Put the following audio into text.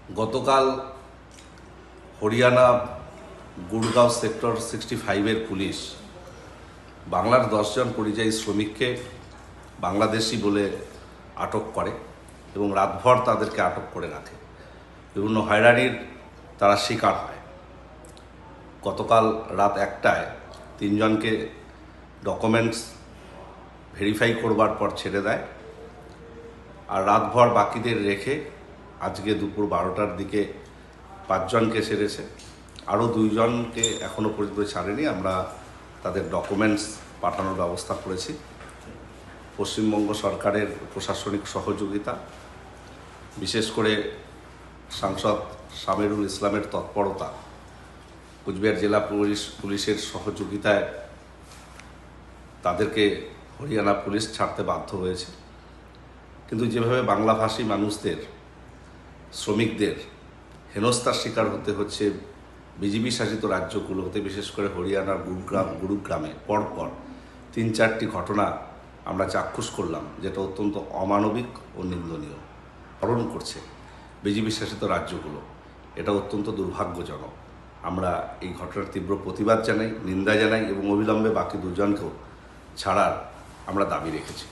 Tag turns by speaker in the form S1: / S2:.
S1: গতকাল Haryana Gurgaon sector 65-এর police বাংলার 10 জন পরিযায়ী শ্রমিককে বাংলাদেশি বলে আটক করে এবং রাতভর তাদেরকে আটক করে রাখে। বিভিন্ন হয়রানির তারা শিকার হয়। গতকাল রাত 1টায় 3 জনকে ডকুমেন্টস ভেরিফাই করবার পর ছেড়ে দেয়, আর রাতভর বাকিদের রেখে আজকে দুপুর 12টার দিকে 5 জনকে ছেড়েছে। আরও 2 জনকে এখনও পর্যন্ত ছাড়েনি। আমরা তাদের ডকুমেন্টস পাঠানোর ব্যবস্থা করেছি। পশ্চিমবঙ্গ সরকারের প্রশাসনিক সহযোগিতা, বিশেষ করে সাংসদ সামেরুল ইসলামের তৎপরতা, কুচবিহার জেলা পুলিশের সহযোগিতায় তাদেরকে হরিয়ানা পুলিশ ছাড়তে বাধ্য হয়েছে। কিন্তু যেভাবে বাংলাভাষী মানুষদের, শ্রমিকদের হেনস্থার শিকার হতে হচ্ছে বিজেপি শাসিত রাজ্যগুলোতে, বিশেষ করে হরিয়ানার গুরুগ্রামে পরপর 3-4টি ঘটনা আমরা চাক্ষুষ করলাম, যেটা অত্যন্ত অমানবিক ও নিন্দনীয় পালন করছে বিজেপি শাসিত রাজ্যগুলো। এটা অত্যন্ত দুর্ভাগ্যজনক। আমরা এই ঘটনার তীব্র প্রতিবাদ জানাই, নিন্দা জানাই এবং অবিলম্বে বাকি 2 জনকেও ছাড়ার আমরা দাবি রেখেছি।